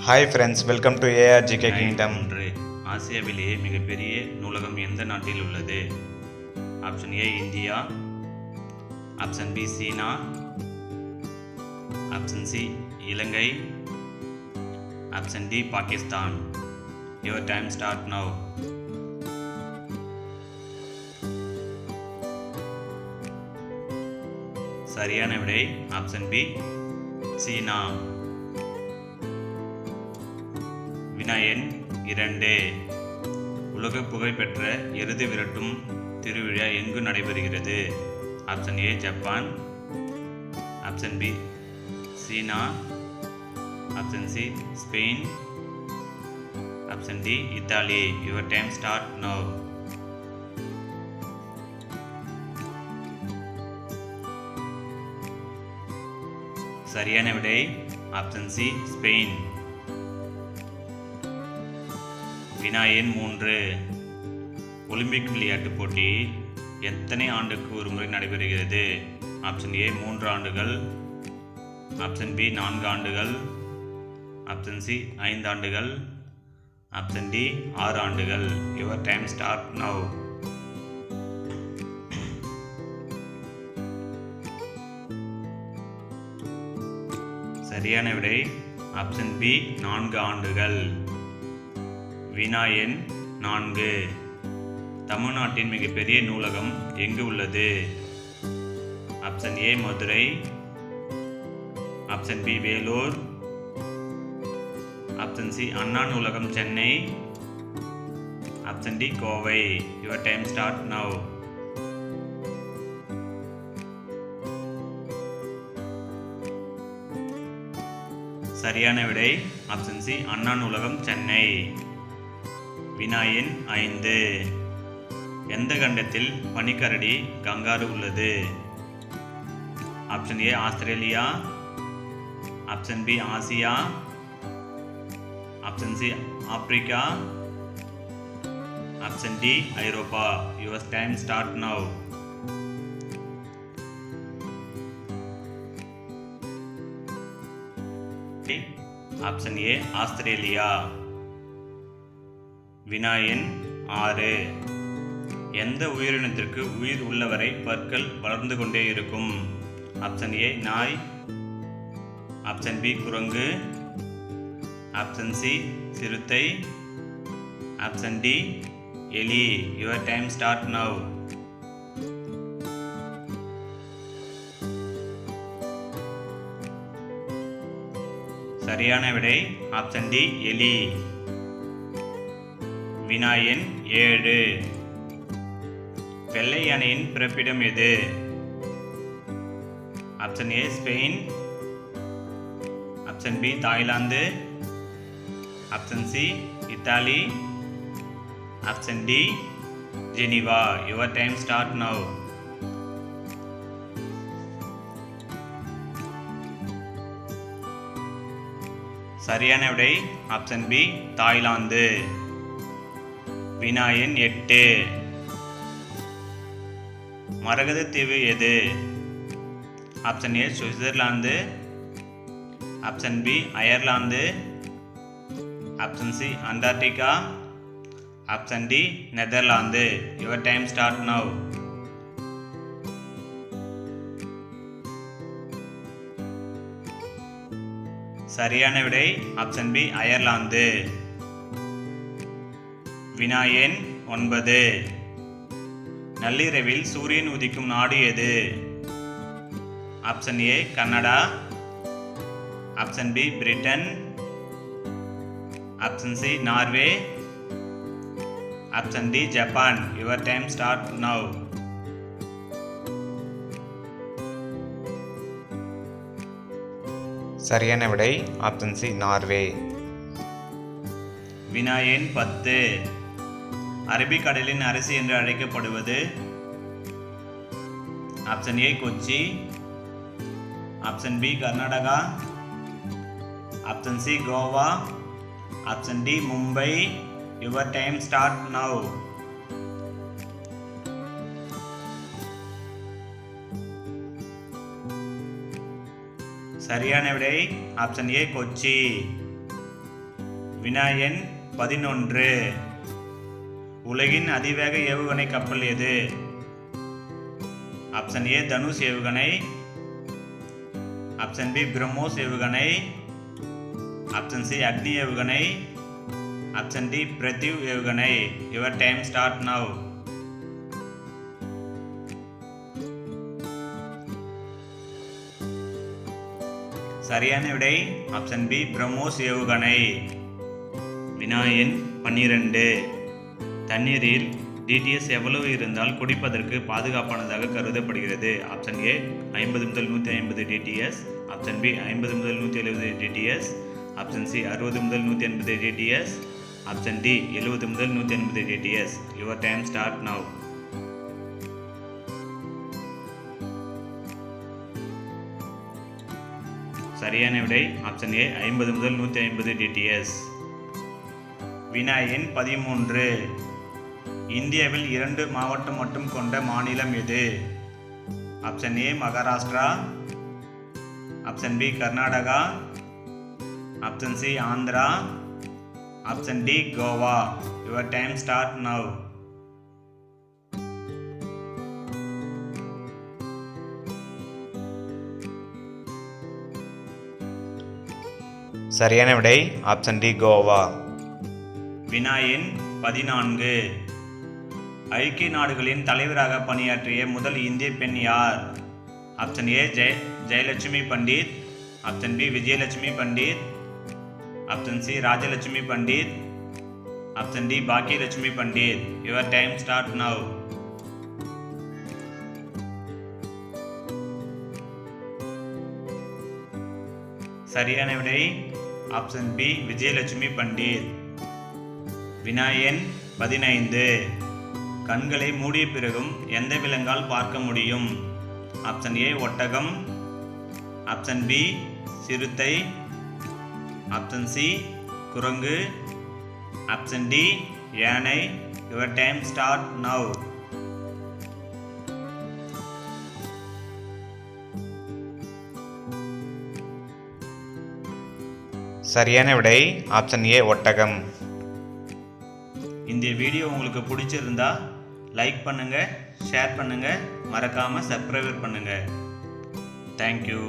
Hi friends, welcome to ARGK kingdom. ஆசியாவிலேயே மிகப்பெரிய நூலகம் எந்த நாட்டில் உள்ளது? Option A India, option B China, option C Ilangai, option D Pakistan. Your time start now. சரியான விடை ஆப்ஷன் பி சீனா. வினா எண் 2. உலக புகழ்பெற்ற எருது விரட்டும் திருவிழா எங்கு நடைபெறுகிறது? Option A Japan, option B China, option C Spain, option D Italy. Your time start now. சரியான விடை ஆப்ஷன் சி ஸ்பெயின். வினா எண் 3. ஒலிம்பிக் விளையாட்டுப் போட்டி எத்தனை ஆண்டுக்கு ஒரு முறை நடைபெறுகிறது? ஆப்ஷன் ஏ 3 ஆண்டுகள், ஆப்ஷன் பி 4 ஆண்டுகள், ஆப்ஷன் சி 5 ஆண்டுகள், ஆப்ஷன் டி 6 ஆண்டுகள். Your time start now. சரியான விடை ஆப்ஷன் பி 4 ஆண்டுகள். வினா எண் 4. தமிழ்நாட்டின் மிகப்பெரிய நூலகம் எங்கு உள்ளது? Option A Madurai, option B Vellore, option C Anna நூலகம் Chennai, option D Kovai. Your time start now. சரியான விடை ஆப்ஷன் சி அண்ணா நூலகம் சென்னை. வினா எண் 5. எந்த கண்டத்தில் பனிக்கரடி கங்காரு உள்ளது? Option A Australia, option B Asia, option C Africa, option D ஐரோப்பா. Your time start now. Option A Australia. வினா எண் 6. எந்த உயிரினத்திற்கு உயிர் உள்ளவரை பற்கள் வளர்ந்து கொண்டே இருக்கும்? ஆப்ஷன் ஏ நாய், ஆப்ஷன் பி குரங்கு, ஆப்ஷன் சி சிறுத்தை, ஆப்ஷன் டி எலி. Your time start now. சரியான விடை ஆப்ஷன் டி எலி. வினா எண் 7. வெள்ளை யானையின் பிறப்பிடம் எது? Option A Spain, option B Thailand, option C Italy, option D Geneva. Your time start now. சரியான விடை ஆப்ஷன் பி தாய்லாந்து. வினா எண் 8. மரகத தீவு எது? Option A Switzerland, option B Ireland, option C Antarctica, option D Netherlands. Your time start now. சரியான விடை option B Ireland. வினா எண் 9. நள்ளிரவில் சூரியன் உதிக்கும் நாடு எது? Option A Canada, option B Britain, option C Norway, option D Japan. Your time start now. சரியான விடை ஆப்ஷன் சி நார்வே. வினா எண் 10. அரபிக்கடலின் அரசி என்று அழைக்கப்படுவது? Option A Kochi, option B Karnataka, option C Goa, option D Mumbai. Your time start now. சரியான விடை option A Kochi. வினா எண் 11. உலகின் அதிவேக ஏவுகணை கப்பல் எது? ஆப்ஷன் ஏ தனுஷ் ஏவுகணை, ஆப்ஷன் பி பிரம்மோஸ் ஏவுகணை, ஆப்ஷன் சி அக்னி ஏவுகணை, ஆப்ஷன் டி பிரத்யூ ஏவுகணை. Your time start now. சரியான விடை ஆப்ஷன் பி பிரம்மோஸ் ஏவுகணை. வினா எண் 12. தண்ணீரில் டிடிஎஸ் எவ்வளவு இருந்தால் குடிப்பதற்கு பாதுகாப்பானதாக கருதப்படுகிறது? ஆப்ஷன் ஏ 50 முதல் 150 டிடிஎஸ், ஆப்ஷன் பி 50 முதல் 170 டிடிஎஸ், ஆப்ஷன் சி 60 முதல் 180 டிடிஎஸ், ஆப்ஷன் டி 70 முதல் 180 TDS. Your time start now. சரியான விடை ஆப்ஷன் ஏ 50 முதல் 150 டிடிஎஸ். வினா எண் 13. இந்தியாவில் 2 மாவட்டம் மட்டும் கொண்ட மாநிலம் எது? Option A Maharashtra, option B Karnataka, option C Andhra, option D Goa. Your time start now. சரியான விடை ஆப்ஷன் டி கோவா. வினா எண் 14. ஐக்கிய நாடுகளின் தலைவராக பணியாற்றிய முதல் இந்திய பெண் யார்? Option A Jayalakshmi Pandit, option B Vijayalakshmi Pandit, option C Rajalakshmi Pandit, option D Bhagyalakshmi Pandit. Your time start now. சரியான விடை ஆப்ஷன் பி விஜயலட்சுமி பண்டிட். வினா எண் 15. கண்களை மூடிய பிறகும் எந்த விலங்கால் பார்க்க முடியும்? ஆப்ஷன் ஏ ஒட்டகம், ஆப்ஷன் பி சிறுத்தை, ஆப்ஷன் சி குரங்கு, ஆப்ஷன் டி யானை. Your time start now. சரியான விடை ஆப்ஷன் ஏ ஒட்டகம். இந்த வீடியோ உங்களுக்கு பிடிச்சிருந்தா லைக் பண்ணுங்க, ஷேர் பண்ணுங்க, மறக்காம சப்ஸ்கிரைப் பண்ணுங்க. தேங்க்யூ.